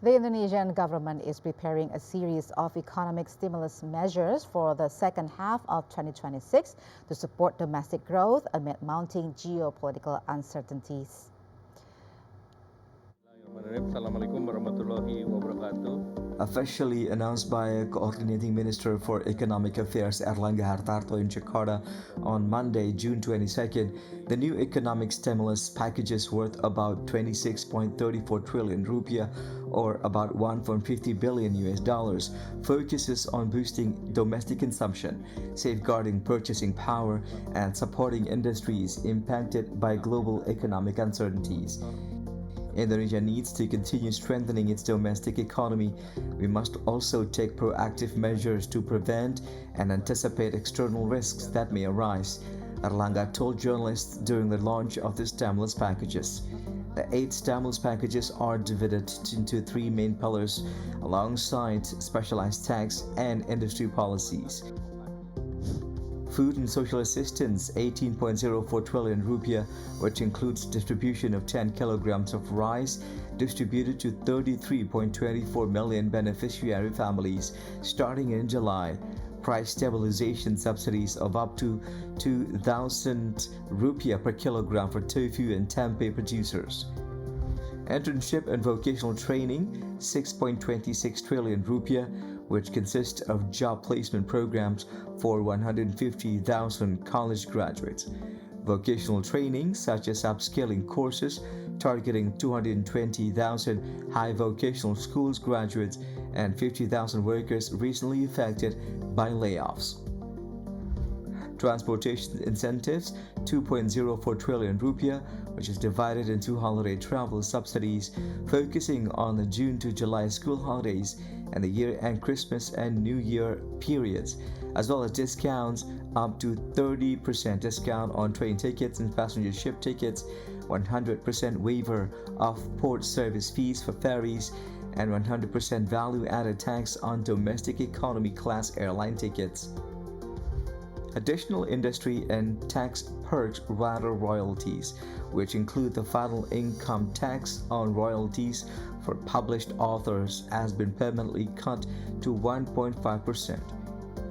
The Indonesian government is preparing a series of economic stimulus measures for the second half of 2026 to support domestic growth amid mounting geopolitical uncertainties. Assalamualaikum warahmatullahi wabarakatuh. Officially announced by Coordinating Minister for Economic Affairs Erlangga Hartarto in Jakarta on Monday, June 22nd, the new economic stimulus packages worth about 26.34 trillion rupiah or about 1.50 billion US dollars focuses on boosting domestic consumption, safeguarding purchasing power, and supporting industries impacted by global economic uncertainties. Indonesia needs to continue strengthening its domestic economy. We must also take proactive measures to prevent and anticipate external risks that may arise, Erlangga told journalists during the launch of the stimulus packages. The 8 stimulus packages are divided into 3 main pillars alongside specialized tax and industry policies. Food and social assistance 18.04 trillion rupiah, which includes distribution of 10 kilograms of rice distributed to 33.24 million beneficiary families starting in July. Price stabilization subsidies of up to 2,000 rupiah per kilogram for tofu and tempeh producers. Internship and vocational training 6.26 trillion rupiah, which consists of job placement programs for 150,000 college graduates. Vocational training such as upskilling courses targeting 220,000 high vocational schools graduates and 50,000 workers recently affected by layoffs. Transportation incentives 2.04 trillion rupiah, which is divided into holiday travel subsidies focusing on the June to July school holidays and the year-end Christmas and New Year periods, as well as discounts up to 30% discount on train tickets and passenger ship tickets, 100% waiver of port service fees for ferries, and 100% value-added tax on domestic economy class airline tickets. Additional industry and tax perks rather royalties, which include the final income tax on royalties for published authors, has been permanently cut to 1.5%.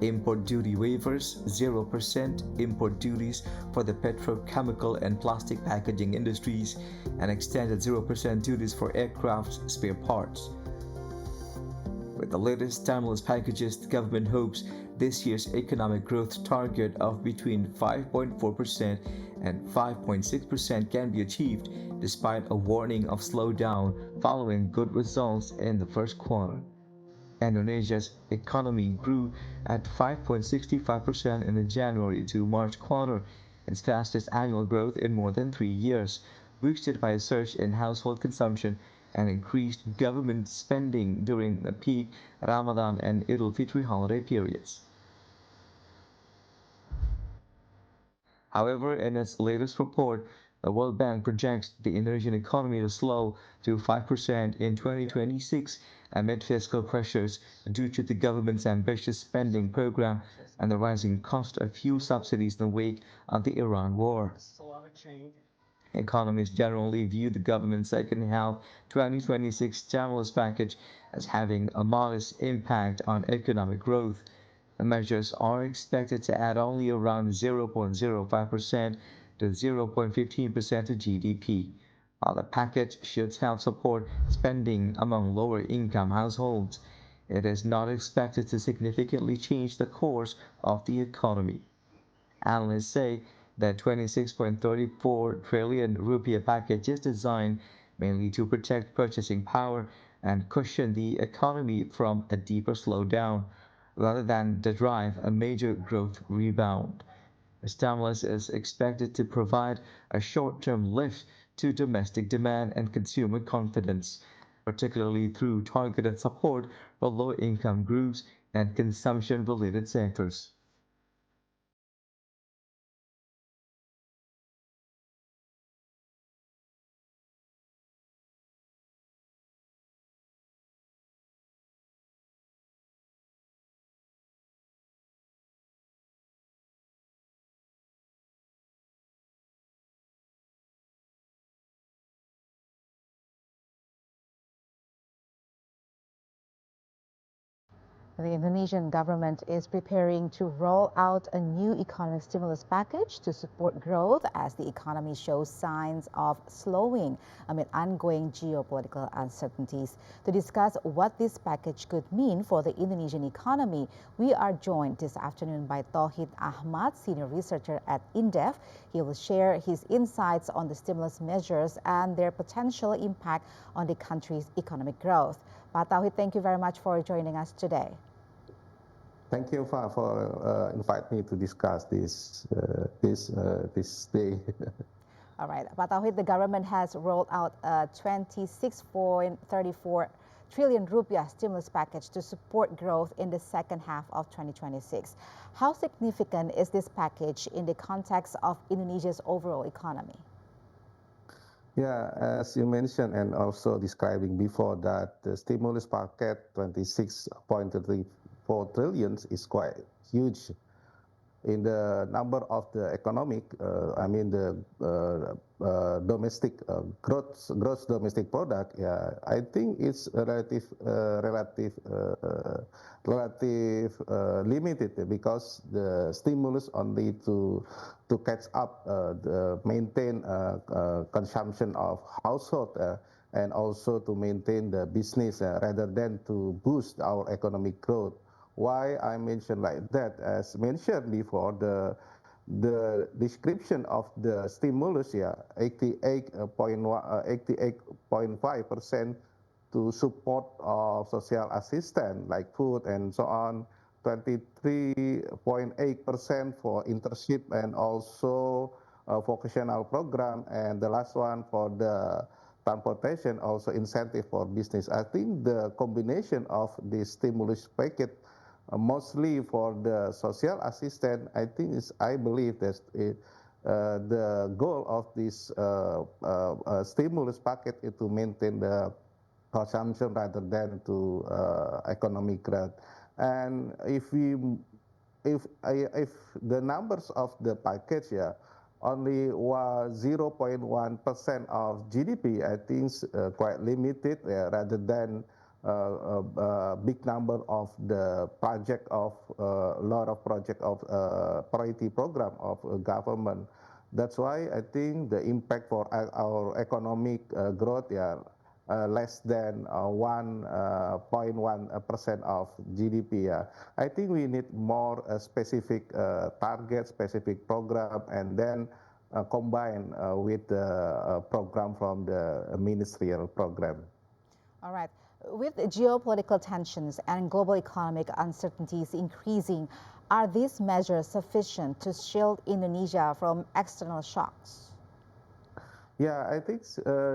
Import duty waivers 0%, import duties for the petrochemical and plastic packaging industries, and extended 0% duties for aircraft spare parts. With the latest stimulus packages, the government hopes this year's economic growth target of between 5.4% and 5.6% can be achieved despite a warning of slowdown following good results in the first quarter. Indonesia's economy grew at 5.65% in the January to March quarter, its fastest annual growth in more than 3 years, boosted by a surge in household consumption and increased government spending during the peak Ramadan and Idul Fitri holiday periods. However, in its latest report, the World Bank projects the Indonesian economy to slow to 5% in 2026 amid fiscal pressures due to the government's ambitious spending program and the rising cost of fuel subsidies in the wake of the Iran war. Economists generally view the government's second half 2026 stimulus package as having a modest impact on economic growth. The measures are expected to add only around 0.05% to 0.15% to GDP, while the package should help support spending among lower-income households. It is not expected to significantly change the course of the economy. Analysts say the 26.34 trillion rupiah package is designed mainly to protect purchasing power and cushion the economy from a deeper slowdown, rather than to drive a major growth rebound. The stimulus is expected to provide a short-term lift to domestic demand and consumer confidence, particularly through targeted support for low-income groups and consumption-related sectors. The Indonesian government is preparing to roll out a new economic stimulus package to support growth as the economy shows signs of slowing amid ongoing geopolitical uncertainties. To discuss what this package could mean for the Indonesian economy, we are joined this afternoon by Tauhid Ahmad, senior researcher at INDEF. He will share his insights on the stimulus measures and their potential impact on the country's economic growth. Pak Tauhid, thank you very much for joining us today. Thank you for inviting me to discuss this day. All right, Pak Tauhid, the government has rolled out a 26.34 trillion rupiah stimulus package to support growth in the second half of 2026. How significant is this package in the context of Indonesia's overall economy? Yeah, as you mentioned and also describing before that the stimulus packet 26.34 trillion is quite huge in the number of the economic, the domestic gross domestic product. Yeah, I think it's relative limited because the stimulus only to catch up the maintain consumption of household and also to maintain the business rather than to boost our economic growth. Why I mentioned like that? As mentioned before, the description of the stimulus, 88.5% to support of social assistance like food and so on, 23.8% for internship and also vocational program, and the last one for the transportation, also incentive for business. I think the combination of the stimulus package mostly for the social assistance, I believe that the goal of this stimulus package is to maintain the consumption rather than to economic growth. And if the numbers of the package, only 0.1% of GDP, I think quite limited rather than big number of the project of a lot of project of priority program of government. That's why I think the impact for our economic growth, less than 1.1% of GDP. I think we need more specific target, specific program, and then combine with the program from the ministerial program. All right. With geopolitical tensions and global economic uncertainties increasing, are these measures sufficient to shield Indonesia from external shocks? Yeah, I think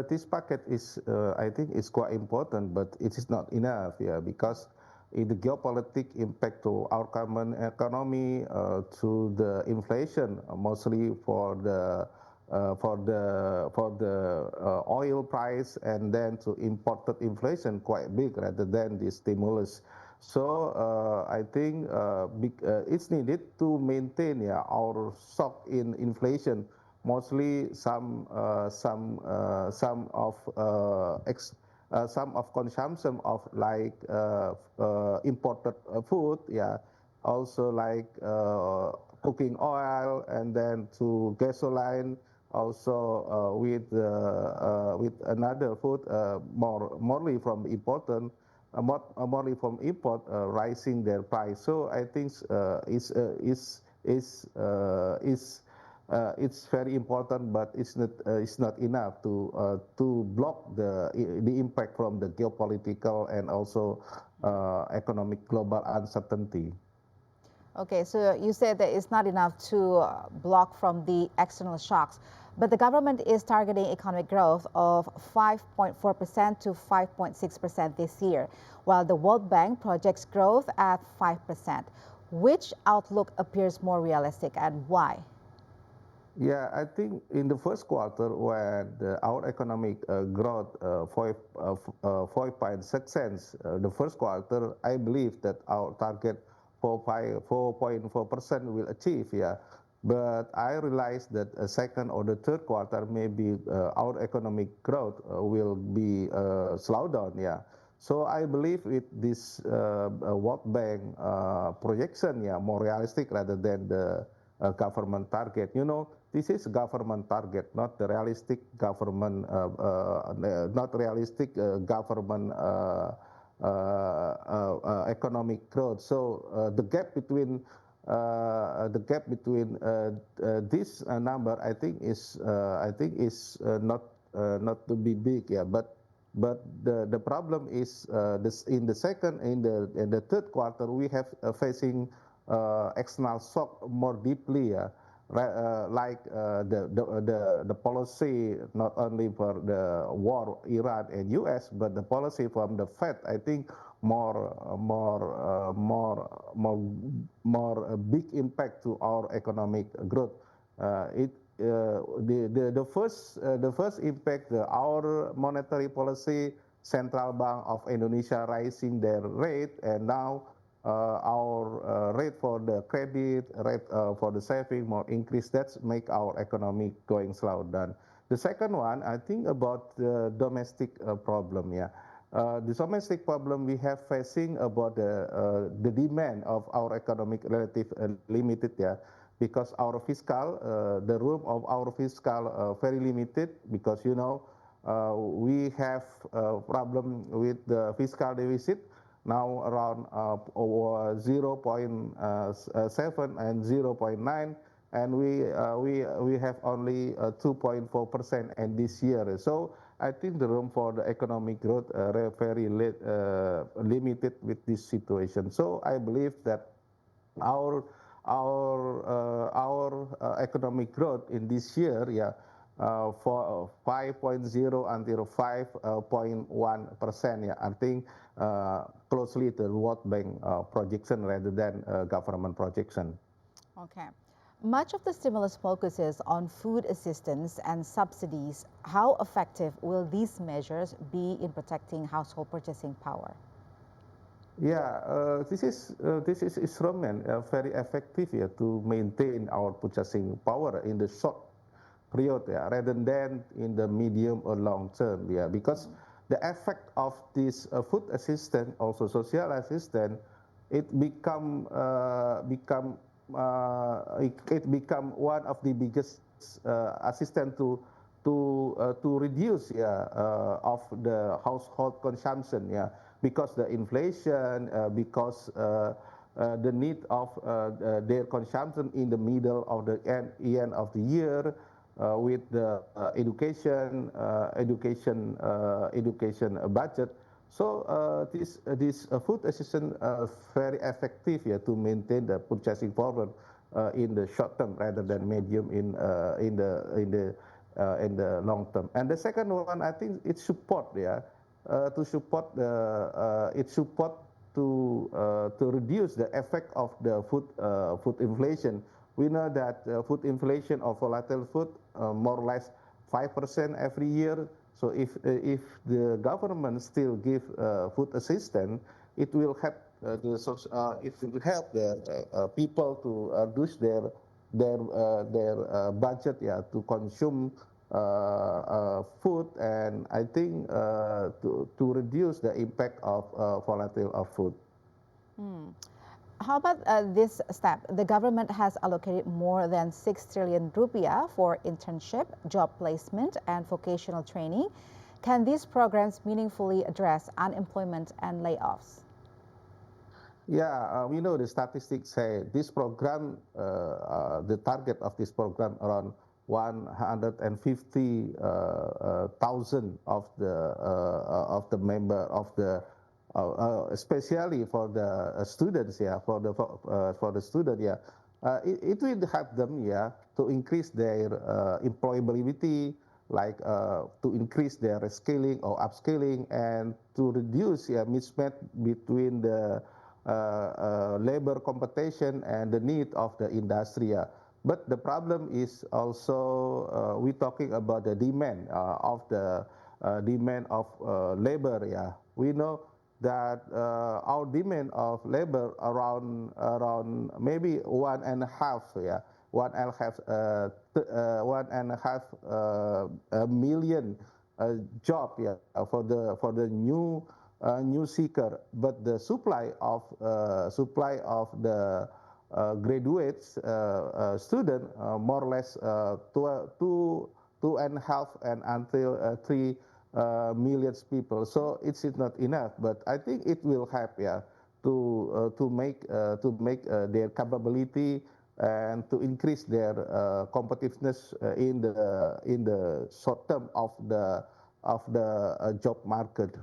this packet is, quite important, but it is not enough, because in the geopolitical impact to our common economy, to the inflation, mostly for the oil price, and then to imported inflation quite big rather than the stimulus. So I think it's needed to maintain our shock in inflation. Mostly some of consumption of like imported food, also like cooking oil, and then to gasoline, also with another food morely from important morely from import, rising their price. So I think it's very important, but it's not enough to block the impact from the geopolitical and also economic global uncertainty. Okay, so you said that it's not enough to block from the external shocks, but the government is targeting economic growth of 5.4% to 5.6% this year, while the World Bank projects growth at 5%. Which outlook appears more realistic and why? Yeah, I think in the first quarter when our economic growth 5.6%, the first quarter, I believe that our target 4.4% will achieve, But I realize that a second or the third quarter, maybe our economic growth will be slowed down, So I believe with this World Bank projection, yeah, more realistic rather than the government target. You know, this is government target, not the realistic government, not realistic government economic growth. So the gap between this number, I think is not to be big, yeah. But the problem is this in the second in the third quarter we have facing external shock more deeply, yeah. Like the policy not only for the war Iran and US, but the policy from the Fed, I think more big impact to our economic growth. It the first impact, our monetary policy, central bank of Indonesia raising their rate, and now our rate for the credit, rate for the saving more increase. That's make our economy going slow down. The second one, I think about the domestic problem. Yeah, the domestic problem we have facing about the demand of our economic relative limited. Yeah, because our fiscal, the room of our fiscal very limited, because you know we have problem with the fiscal deficit now around 0.7 and 0.9, and we have only 2.4% in this year. So I think the room for the economic growth very limited with this situation. So I believe that our economic growth in this year, yeah, for 5.0 until 5.1%. Yeah, I think closely to World Bank projection rather than government projection. Okay. Much of the stimulus focuses on food assistance and subsidies. How effective will these measures be in protecting household purchasing power? Yeah, this is instrument very effective, yeah, to maintain our purchasing power in the short period, yeah, rather than in the medium or long term, yeah, because the effect of this food assistance, also social assistance, it become one of the biggest assistance to reduce, yeah, of the household consumption, yeah, because the inflation, because the need of their consumption in the middle of the end of the year, with the education budget. So this food assistance very effective, yeah, to maintain the purchasing power in the short term rather than medium in the long term. And the second one, I think it support, yeah, to support the it support to reduce the effect of the food inflation. We know that food inflation or volatile food more or less 5% every year. So if the government still give food assistance, it will help it will help the people to reduce their budget, yeah, to consume food, and I think to reduce the impact of volatile of food. How about this step? The government has allocated more than 6 trillion rupiah for internship, job placement, and vocational training. Can these programs meaningfully address unemployment and layoffs? Yeah, we know the statistics say this program, the target of this program around 150,000 of the member of the especially for the students, yeah, for the student, yeah, it will help them, yeah, to increase their employability, like to increase their reskilling or upskilling, and to reduce, yeah, mismatch between the labor competition and the need of the industry. Yeah. But the problem is also we're talking about the demand of the demand of labor. Yeah, we know that our demand of labor around maybe 1.5, yeah, 1.5 million job, yeah, for the new new seeker, but the supply of the graduates student more or less two and a half and until 3 million people. So it's not enough, but I think it will help, yeah, to make their capability and to increase their competitiveness in the short term of the job market.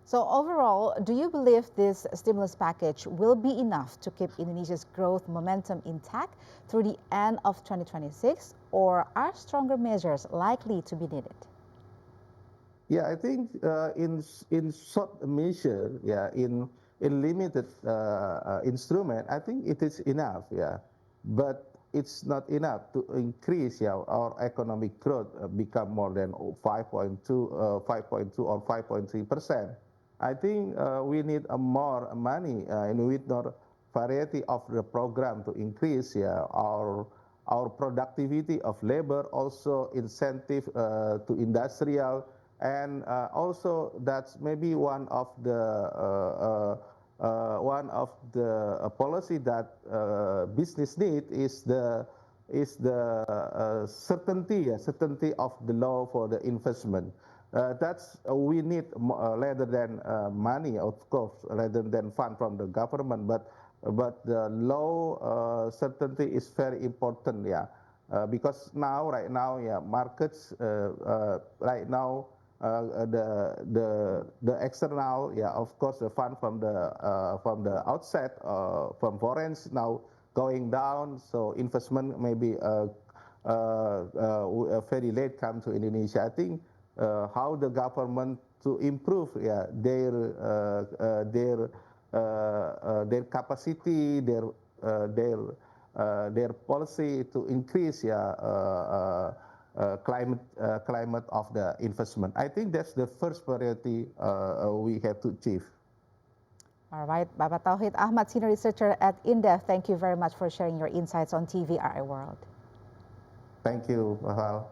So overall, do you believe this stimulus package will be enough to keep Indonesia's growth momentum intact through the end of 2026, or are stronger measures likely to be needed? Yeah, I think in short measure, yeah, in limited instrument, I think it is enough, yeah, but it's not enough to increase, yeah, our economic growth become more than 5.2 or 5.3%. I think we need more money and with more variety of the program to increase, yeah, our productivity of labor, also incentive to industrial, and also that's maybe one of the policy that business need is the certainty of the law for the investment. That's we need rather than money, of course, rather than fund from the government, but the law certainty is very important, yeah. Because right now, yeah, markets right now, the external, yeah, of course, the fund from the outset from foreign now going down, so investment maybe very late come to Indonesia. I think how the government to improve, yeah, their capacity, their policy to increase, yeah, climate of the investment. I think that's the first priority we have to achieve. All right, Bapak Tauhid Ahmad, Senior Researcher at INDEF, thank you very much for sharing your insights on TVRI World. Thank you, Mahal.